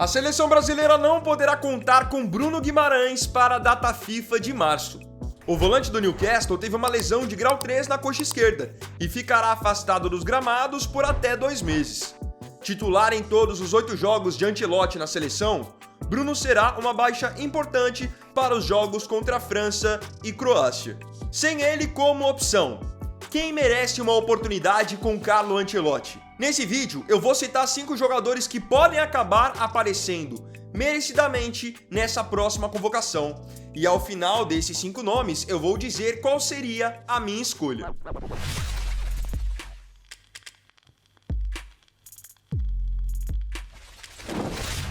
A seleção brasileira não poderá contar com Bruno Guimarães para a data FIFA de março. O volante do Newcastle teve uma lesão de grau 3 na coxa esquerda e ficará afastado dos gramados por até 2 meses. Titular em todos os 8 jogos de Ancelotti na seleção, Bruno será uma baixa importante para os jogos contra a França e Croácia. Sem ele como opção, quem merece uma oportunidade com Carlo Ancelotti? Nesse vídeo, eu vou citar 5 jogadores que podem acabar aparecendo merecidamente nessa próxima convocação. E ao final desses 5 nomes, eu vou dizer qual seria a minha escolha.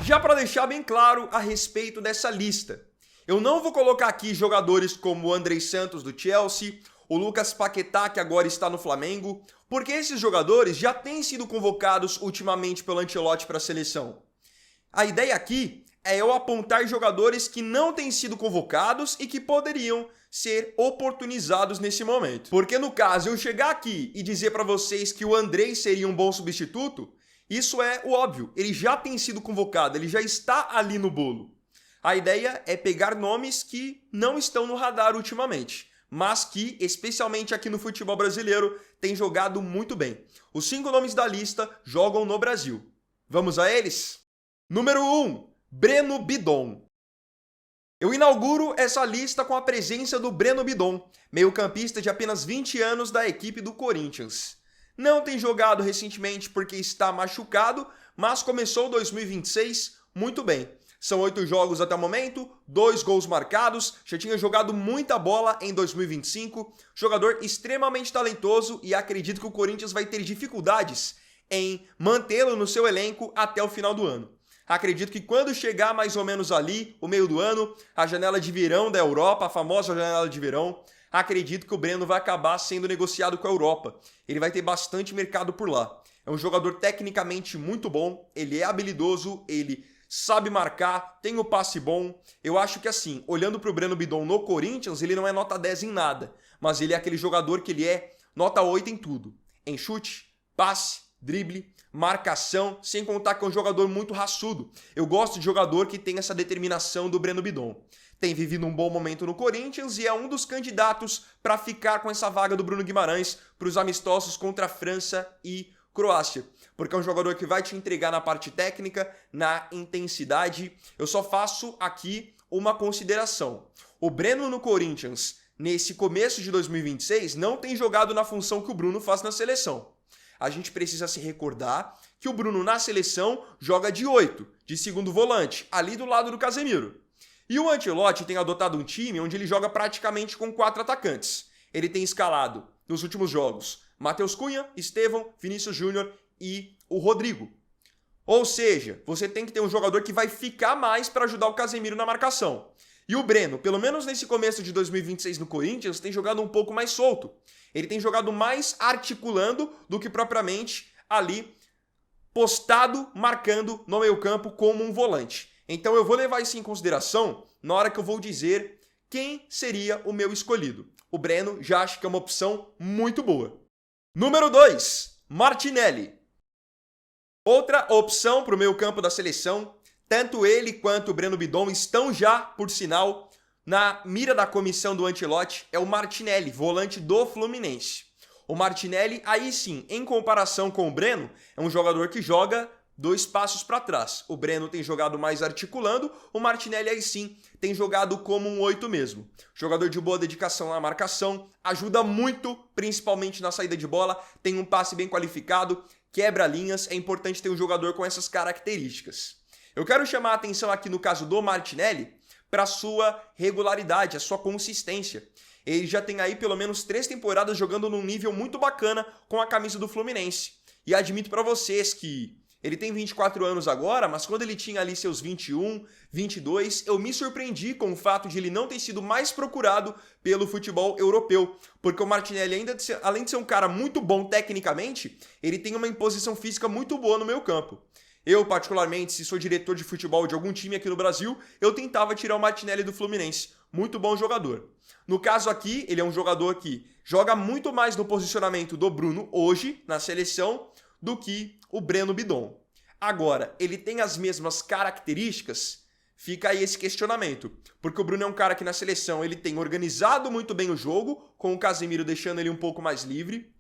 Já para deixar bem claro a respeito dessa lista, eu não vou colocar aqui jogadores como o Andrei Santos do Chelsea, o Lucas Paquetá, que agora está no Flamengo, porque esses jogadores já têm sido convocados ultimamente pelo Ancelotti para a seleção. A ideia aqui é eu apontar jogadores que não têm sido convocados e que poderiam ser oportunizados nesse momento. Porque no caso eu chegar aqui e dizer para vocês que o Andrei seria um bom substituto, isso é o óbvio, ele já tem sido convocado, ele já está ali no bolo. A ideia é pegar nomes que não estão no radar ultimamente, mas que, especialmente aqui no futebol brasileiro, tem jogado muito bem. Os 5 nomes da lista jogam no Brasil. Vamos a eles? Número 1, Breno Bidon. Eu inauguro essa lista com a presença do Breno Bidon, meio-campista de apenas 20 anos da equipe do Corinthians. Não tem jogado recentemente porque está machucado, mas começou 2026 muito bem. São 8 jogos até o momento, 2 gols marcados, já tinha jogado muita bola em 2025, jogador extremamente talentoso e acredito que o Corinthians vai ter dificuldades em mantê-lo no seu elenco até o final do ano. Acredito que quando chegar mais ou menos ali, o meio do ano, a janela de verão da Europa, a famosa janela de verão, acredito que o Breno vai acabar sendo negociado com a Europa. Ele vai ter bastante mercado por lá. É um jogador tecnicamente muito bom, ele é habilidoso, ele sabe marcar, tem o passe bom. Eu acho que assim, olhando para o Breno Bidon no Corinthians, ele não é nota 10 em nada, mas ele é aquele jogador que ele é nota 8 em tudo. Em chute, passe, drible, marcação, sem contar que é um jogador muito raçudo. Eu gosto de jogador que tem essa determinação do Breno Bidon. Tem vivido um bom momento no Corinthians e é um dos candidatos para ficar com essa vaga do Bruno Guimarães para os amistosos contra a França e Croácia, porque é um jogador que vai te entregar na parte técnica, na intensidade. Eu só faço aqui uma consideração. O Breno no Corinthians, nesse começo de 2026, não tem jogado na função que o Bruno faz na seleção. A gente precisa se recordar que o Bruno na seleção joga de 8, de segundo volante, ali do lado do Casemiro. E o Ancelotti tem adotado um time onde ele joga praticamente com 4 atacantes. Ele tem escalado, nos últimos jogos, Matheus Cunha, Estevão, Vinícius Júnior e o Rodrigo. Ou seja, você tem que ter um jogador que vai ficar mais para ajudar o Casemiro na marcação. E o Breno, pelo menos nesse começo de 2026 no Corinthians, tem jogado um pouco mais solto. Ele tem jogado mais articulando do que propriamente ali postado, marcando no meio-campo como um volante. Então eu vou levar isso em consideração na hora que eu vou dizer quem seria o meu escolhido. O Breno já acho que é uma opção muito boa. Número 2, Martinelli. Outra opção para o meio campo da seleção, tanto ele quanto o Breno Bidon estão já, por sinal, na mira da comissão do Ancelotti, é o Martinelli, volante do Fluminense. O Martinelli, aí sim, em comparação com o Breno, é um jogador que joga 2 passos para trás. O Breno tem jogado mais articulando, o Martinelli aí sim tem jogado como um 8 mesmo. Jogador de boa dedicação na marcação, ajuda muito, principalmente na saída de bola, tem um passe bem qualificado, quebra linhas, é importante ter um jogador com essas características. Eu quero chamar a atenção aqui no caso do Martinelli para a sua regularidade, a sua consistência. Ele já tem aí pelo menos 3 temporadas jogando num nível muito bacana com a camisa do Fluminense. E admito para vocês que ele tem 24 anos agora, mas quando ele tinha ali seus 21, 22, eu me surpreendi com o fato de ele não ter sido mais procurado pelo futebol europeu. Porque o Martinelli, além de ser um cara muito bom tecnicamente, ele tem uma imposição física muito boa no meio campo. Eu, particularmente, se sou diretor de futebol de algum time aqui no Brasil, eu tentava tirar o Martinelli do Fluminense. Muito bom jogador. No caso aqui, ele é um jogador que joga muito mais no posicionamento do Bruno hoje, na seleção, do que o Breno Bidon. Agora, ele tem as mesmas características? Fica aí esse questionamento, porque o Bruno é um cara que na seleção ele tem organizado muito bem o jogo, com o Casemiro deixando ele um pouco mais livre.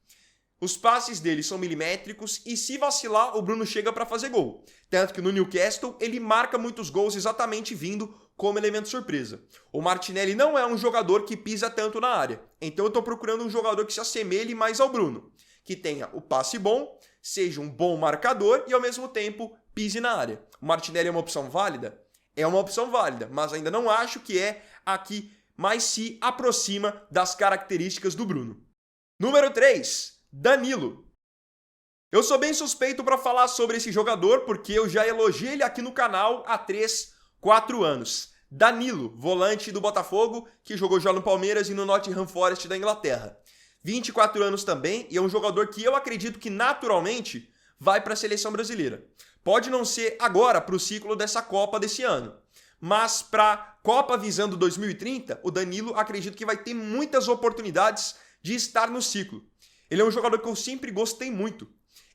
Os passes dele são milimétricos e se vacilar, o Bruno chega para fazer gol. Tanto que no Newcastle ele marca muitos gols exatamente vindo como elemento surpresa. O Martinelli não é um jogador que pisa tanto na área, então eu estou procurando um jogador que se assemelhe mais ao Bruno, que tenha o passe bom, seja um bom marcador e ao mesmo tempo pise na área. O Martinelli é uma opção válida? É uma opção válida, mas ainda não acho que é a que mais se aproxima das características do Bruno. Número 3, Danilo. Eu sou bem suspeito para falar sobre esse jogador porque eu já elogiei ele aqui no canal há 3, 4 anos. Danilo, volante do Botafogo, que jogou já no Palmeiras e no Nottingham Forest da Inglaterra. 24 anos também e é um jogador que eu acredito que naturalmente vai para a seleção brasileira. Pode não ser agora para o ciclo dessa Copa desse ano, mas para a Copa visando 2030, o Danilo acredito que vai ter muitas oportunidades de estar no ciclo. Ele é um jogador que eu sempre gostei muito.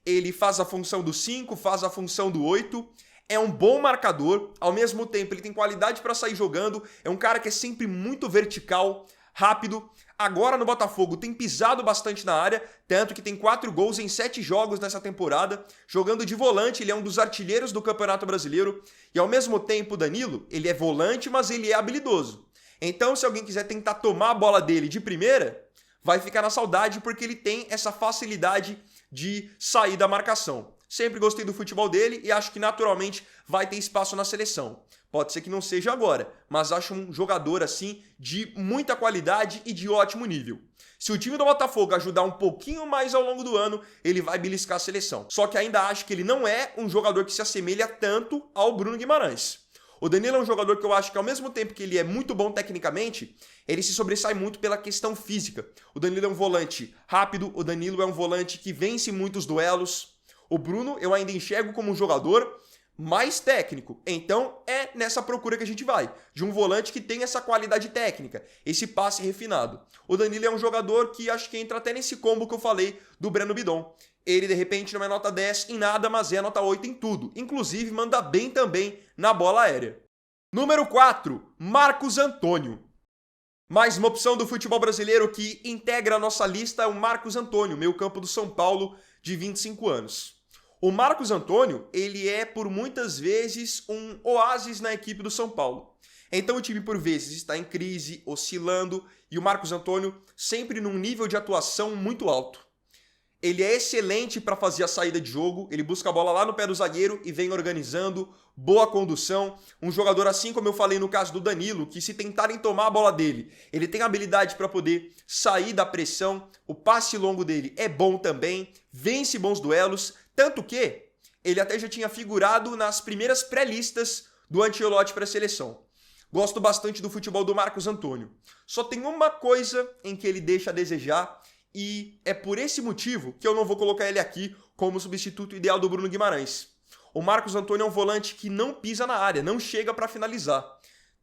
Ele faz a função do 5, faz a função do 8, é um bom marcador, ao mesmo tempo ele tem qualidade para sair jogando, é um cara que é sempre muito vertical, rápido. Agora no Botafogo tem pisado bastante na área, tanto que tem 4 gols em 7 jogos nessa temporada. Jogando de volante, ele é um dos artilheiros do Campeonato Brasileiro. E ao mesmo tempo, o Danilo, ele é volante, mas ele é habilidoso. Então, se alguém quiser tentar tomar a bola dele de primeira, vai ficar na saudade porque ele tem essa facilidade de sair da marcação. Sempre gostei do futebol dele e acho que naturalmente vai ter espaço na seleção. Pode ser que não seja agora, mas acho um jogador assim de muita qualidade e de ótimo nível. Se o time do Botafogo ajudar um pouquinho mais ao longo do ano, ele vai beliscar a seleção. Só que ainda acho que ele não é um jogador que se assemelha tanto ao Bruno Guimarães. O Danilo é um jogador que eu acho que ao mesmo tempo que ele é muito bom tecnicamente, ele se sobressai muito pela questão física. O Danilo é um volante rápido, o Danilo é um volante que vence muitos duelos. O Bruno eu ainda enxergo como um jogador mais técnico. Então é nessa procura que a gente vai, de um volante que tem essa qualidade técnica, esse passe refinado. O Danilo é um jogador que acho que entra até nesse combo que eu falei do Breno Bidon. Ele de repente não é nota 10 em nada, mas é nota 8 em tudo. Inclusive manda bem também na bola aérea. Número 4, Marcos Antônio. Mais uma opção do futebol brasileiro que integra a nossa lista é o Marcos Antônio, meio-campo do São Paulo, de 25 anos. O Marcos Antônio, ele é por muitas vezes um oásis na equipe do São Paulo. Então o time por vezes está em crise, oscilando, e o Marcos Antônio sempre num nível de atuação muito alto. Ele é excelente para fazer a saída de jogo, ele busca a bola lá no pé do zagueiro e vem organizando, boa condução. Um jogador assim como eu falei no caso do Danilo, que se tentarem tomar a bola dele, ele tem habilidade para poder sair da pressão, o passe longo dele é bom também, vence bons duelos, tanto que ele até já tinha figurado nas primeiras pré-listas do Ancelotti para a seleção. Gosto bastante do futebol do Marcos Antônio. Só tem uma coisa em que ele deixa a desejar, e é por esse motivo que eu não vou colocar ele aqui como substituto ideal do Bruno Guimarães. O Marcos Antônio é um volante que não pisa na área, não chega para finalizar.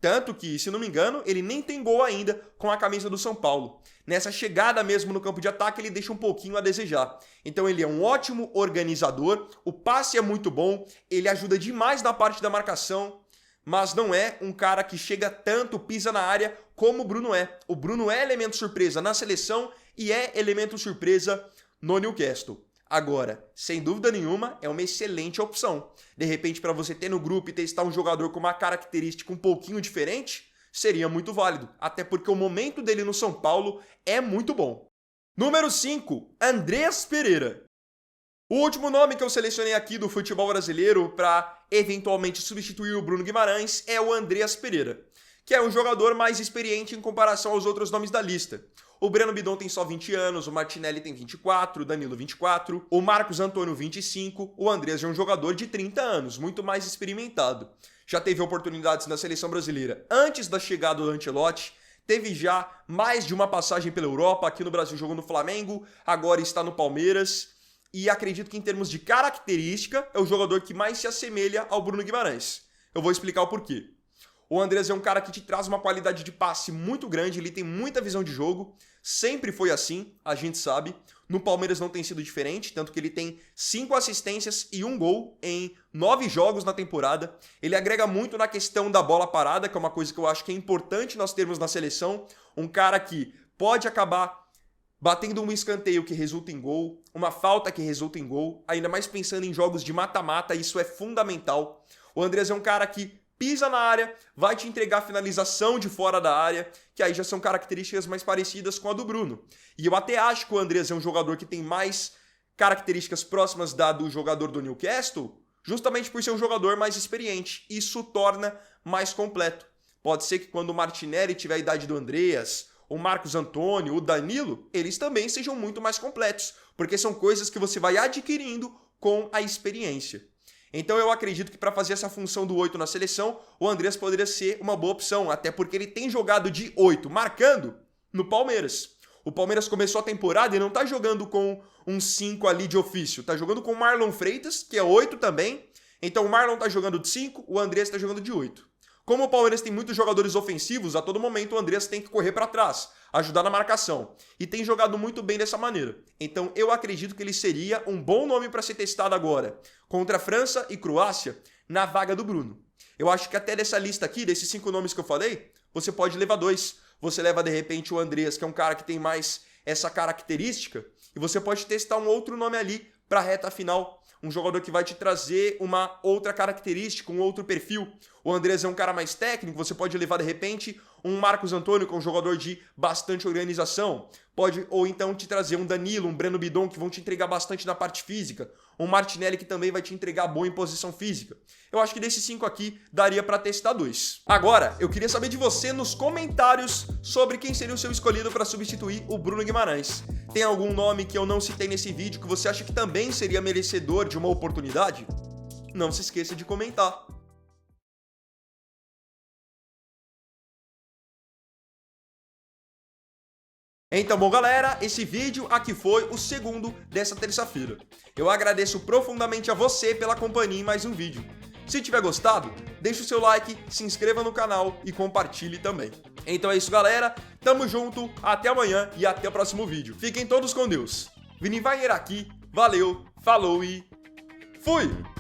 Tanto que, se não me engano, ele nem tem gol ainda com a camisa do São Paulo. Nessa chegada mesmo no campo de ataque, ele deixa um pouquinho a desejar. Então ele é um ótimo organizador, o passe é muito bom, ele ajuda demais na parte da marcação, mas não é um cara que chega tanto, pisa na área, como o Bruno é. O Bruno é elemento surpresa na seleção e é elemento surpresa no Newcastle. Agora, sem dúvida nenhuma, é uma excelente opção. De repente, para você ter no grupo e testar um jogador com uma característica um pouquinho diferente, seria muito válido. Até porque o momento dele no São Paulo é muito bom. Número 5, Andreas Pereira. O último nome que eu selecionei aqui do futebol brasileiro para eventualmente substituir o Bruno Guimarães é o Andreas Pereira, que é um jogador mais experiente em comparação aos outros nomes da lista. O Breno Bidon tem só 20 anos, o Martinelli tem 24, o Danilo 24, o Marcos Antônio 25, o Andreas é um jogador de 30 anos, muito mais experimentado. Já teve oportunidades na seleção brasileira antes da chegada do Ancelotti, teve já mais de uma passagem pela Europa, aqui no Brasil jogou no Flamengo, agora está no Palmeiras, e acredito que em termos de característica é o jogador que mais se assemelha ao Bruno Guimarães. Eu vou explicar o porquê. O Andreas é um cara que te traz uma qualidade de passe muito grande, ele tem muita visão de jogo, sempre foi assim, a gente sabe. No Palmeiras não tem sido diferente, tanto que ele tem 5 assistências e 1 gol em 9 jogos na temporada. Ele agrega muito na questão da bola parada, que é uma coisa que eu acho que é importante nós termos na seleção. Um cara que pode acabar batendo um escanteio que resulta em gol, uma falta que resulta em gol, ainda mais pensando em jogos de mata-mata, isso é fundamental. O Andreas é um cara que pisa na área, vai te entregar a finalização de fora da área, que aí já são características mais parecidas com a do Bruno. E eu até acho que o Andreas é um jogador que tem mais características próximas da do jogador do Newcastle, justamente por ser um jogador mais experiente. Isso torna mais completo. Pode ser que quando o Martinelli tiver a idade do Andreas, o Marcos Antônio, o Danilo, eles também sejam muito mais completos, porque são coisas que você vai adquirindo com a experiência. Então eu acredito que para fazer essa função do 8 na seleção, o Andreas poderia ser uma boa opção, até porque ele tem jogado de 8, marcando no Palmeiras. O Palmeiras começou a temporada e não tá jogando com um 5 ali de ofício, tá jogando com o Marlon Freitas, que é 8 também. Então o Marlon tá jogando de 5, o Andreas tá jogando de 8. Como o Palmeiras tem muitos jogadores ofensivos, a todo momento o Andreas tem que correr para trás, ajudar na marcação. E tem jogado muito bem dessa maneira. Então eu acredito que ele seria um bom nome para ser testado agora, contra a França e Croácia, na vaga do Bruno. Eu acho que até dessa lista aqui, desses 5 nomes que eu falei, você pode levar 2. Você leva de repente o Andreas, que é um cara que tem mais essa característica, e você pode testar um outro nome ali para a reta final. Um jogador que vai te trazer uma outra característica, um outro perfil. O Andreas é um cara mais técnico, você pode levar de repente um Marcos Antônio, que é um jogador de bastante organização. Pode, ou então te trazer um Danilo, um Breno Bidon, que vão te entregar bastante na parte física. Um Martinelli, que também vai te entregar bom em posição física. Eu acho que desses 5 aqui, daria para testar 2. Agora, eu queria saber de você nos comentários sobre quem seria o seu escolhido para substituir o Bruno Guimarães. Tem algum nome que eu não citei nesse vídeo que você acha que também seria merecedor de uma oportunidade? Não se esqueça de comentar. Então, bom galera, esse vídeo aqui foi o segundo dessa terça-feira. Eu agradeço profundamente a você pela companhia em mais um vídeo. Se tiver gostado, deixa o seu like, se inscreva no canal e compartilhe também. Então é isso galera, tamo junto, até amanhã e até o próximo vídeo. Fiquem todos com Deus. Vini Wagner aqui, valeu, falou e fui!